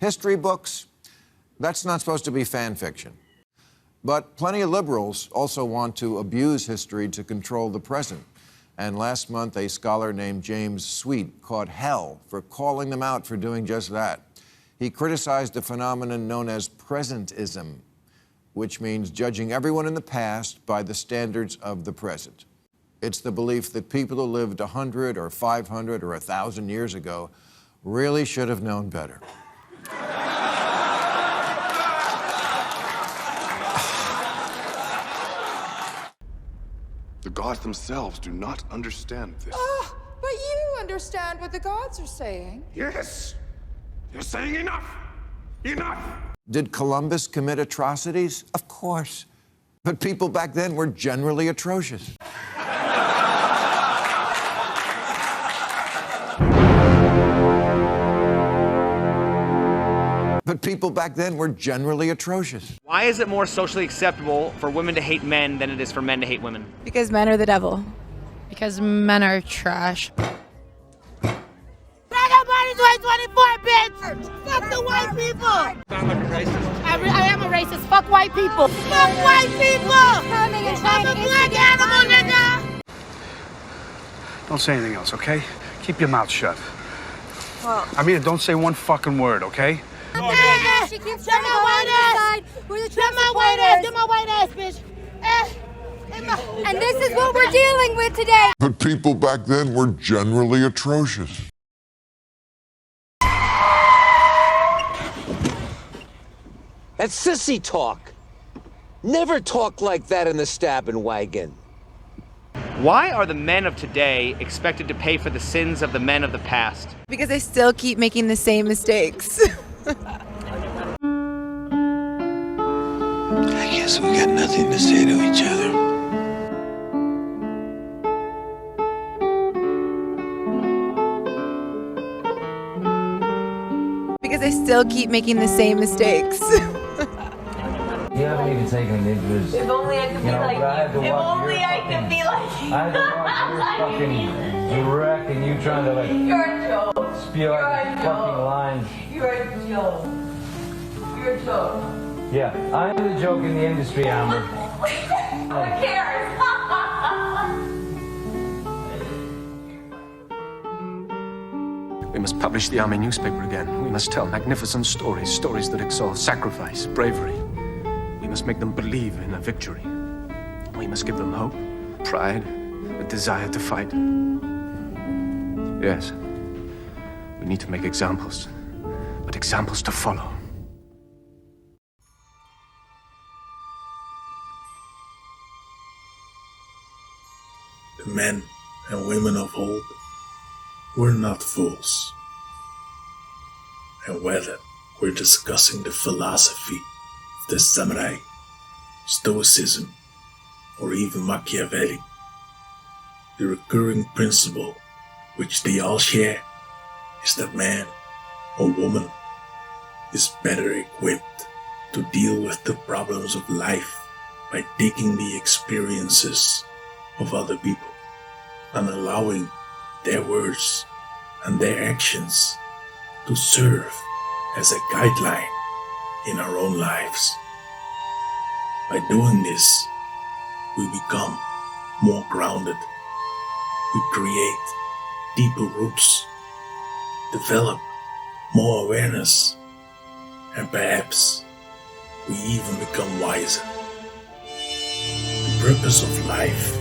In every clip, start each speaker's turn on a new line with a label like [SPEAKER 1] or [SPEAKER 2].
[SPEAKER 1] History books, that's not supposed to be fan fiction. But plenty of liberals also want to abuse history to control the present. And last month, a scholar named James Sweet caught hell for calling them out for doing just that. He criticized a phenomenon known as presentism, which means judging everyone in the past by the standards of the present. It's the belief that people who lived 100 or 500 or 1,000 years ago really should have known better.
[SPEAKER 2] The gods themselves do not understand this.
[SPEAKER 3] Oh, but you understand what the gods are saying.
[SPEAKER 2] Yes! They're saying enough! Enough!
[SPEAKER 1] Did Columbus commit atrocities? Of course. But people back then were generally atrocious. But people back then were generally atrocious.
[SPEAKER 4] Why is it more socially acceptable for women to hate men than it is for men to hate women?
[SPEAKER 5] Because men are the devil.
[SPEAKER 6] Because men are trash.
[SPEAKER 7] I got money 2024, bitch! Fuck the white people!
[SPEAKER 4] Sound like a racist.
[SPEAKER 7] I am a racist. Fuck white people! Fuck white people! I'm a black animal, nigga!
[SPEAKER 8] Don't say anything else, okay? Keep your mouth shut.
[SPEAKER 5] Well,
[SPEAKER 8] I mean, don't say one fucking word, okay?
[SPEAKER 7] She keeps trying to go on this side. We're the Trump supporters. Get my white ass, bitch.
[SPEAKER 5] and this is what we're dealing with today.
[SPEAKER 9] But people back then were generally atrocious.
[SPEAKER 10] That's sissy talk. Never talk like that in the stabbing wagon.
[SPEAKER 4] Why are the men of today expected to pay for the sins of the men of the past?
[SPEAKER 5] Because they still keep making the same mistakes.
[SPEAKER 11] I guess we got nothing to say to each other.
[SPEAKER 5] Because they still keep making the same mistakes.
[SPEAKER 12] You haven't even taken an interest.
[SPEAKER 13] If only I could be like you. If only I could be like you.
[SPEAKER 12] I had to watch your fucking wreck and you trying to like
[SPEAKER 13] You're a joke.
[SPEAKER 12] spew out these fucking lines.
[SPEAKER 13] You're a joke. You're a joke.
[SPEAKER 12] Yeah, I'm the joke in the industry, Amber.
[SPEAKER 13] Who cares?
[SPEAKER 14] We must publish the army newspaper again. We must tell magnificent stories, stories that exalt sacrifice, bravery. We must make them believe in a victory. We must give them hope, pride, a desire to fight. Yes, we need to make examples, but examples to follow.
[SPEAKER 11] The men and women of old were not fools. And whether we're discussing the philosophy of the samurai, stoicism, or even Machiavelli, the recurring principle which they all share is that man or woman is better equipped to deal with the problems of life by taking the experiences of other people and allowing their words and their actions to serve as a guideline in our own lives. By doing this, we become more grounded. We create deeper roots, develop more awareness, and perhaps we even become wiser. The purpose of life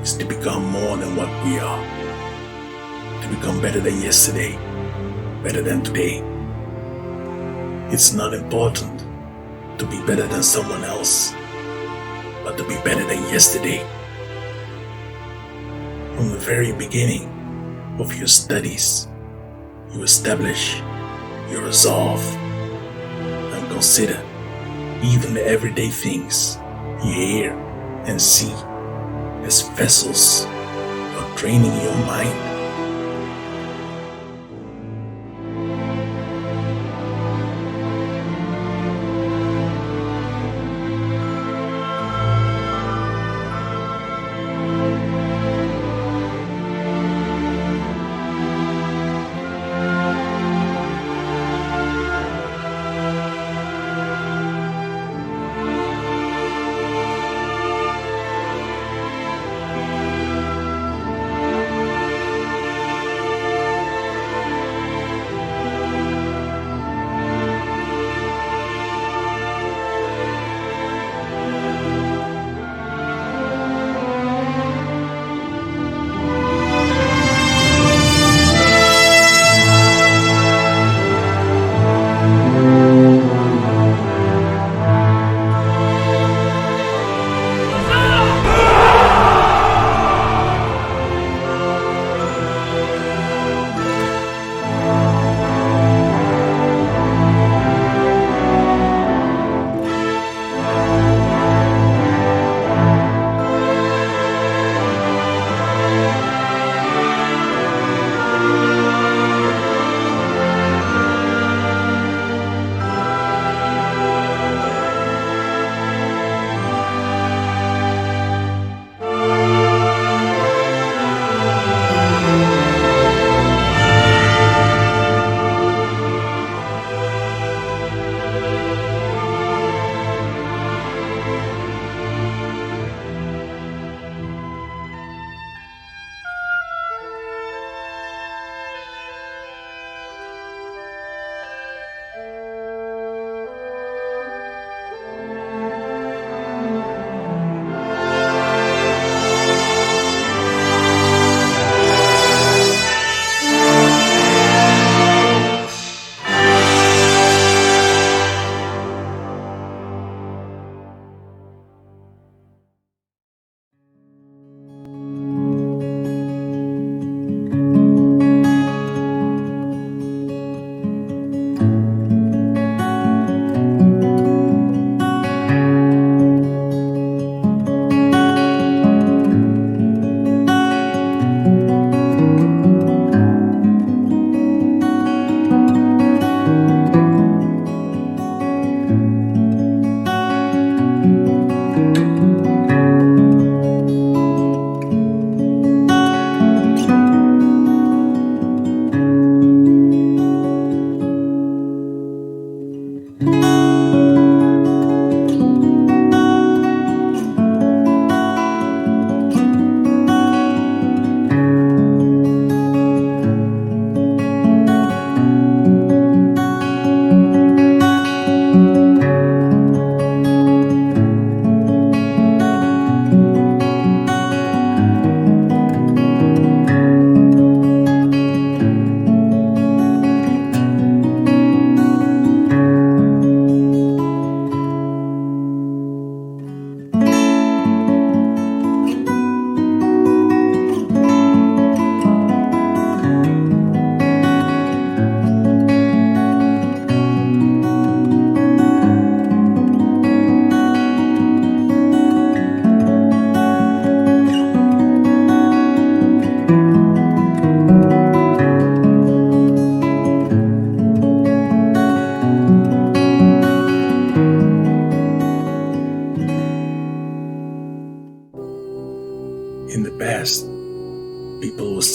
[SPEAKER 11] is to become more than what we are, to become better than yesterday, better than today. It's not important to be better than someone else, but to be better than yesterday. From the very beginning of your studies, you establish your resolve and consider even the everyday things you hear and see as vessels for training your mind.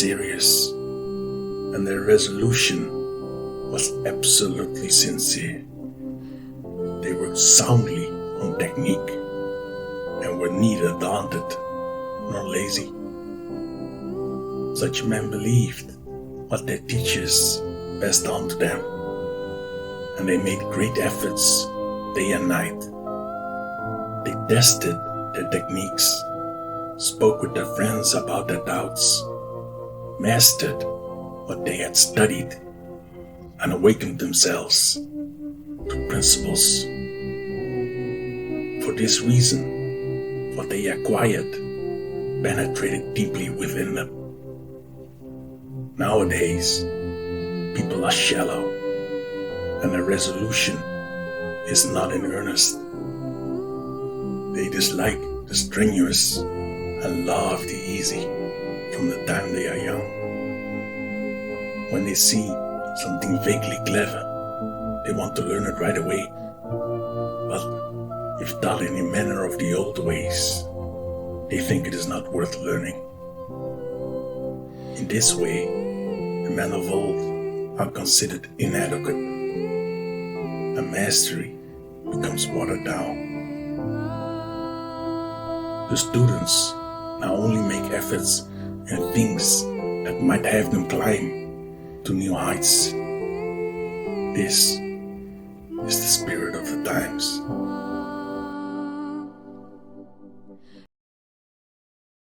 [SPEAKER 11] serious, and their resolution was absolutely sincere. They worked soundly on technique and were neither daunted nor lazy. Such men believed what their teachers passed on to them, and they made great efforts day and night. They tested their techniques, spoke with their friends about their doubts, mastered what they had studied, and awakened themselves to principles. For this reason, what they acquired penetrated deeply within them. Nowadays, people are shallow, and their resolution is not in earnest. They dislike the strenuous and love the easy from the time they are young. When they see something vaguely clever, they want to learn it right away. But if taught in the manner of the old ways, they think it is not worth learning. In this way, the men of old are considered inadequate, and mastery becomes watered down. The students now only make efforts in things that might have them climb to new heights. This is the spirit of the times.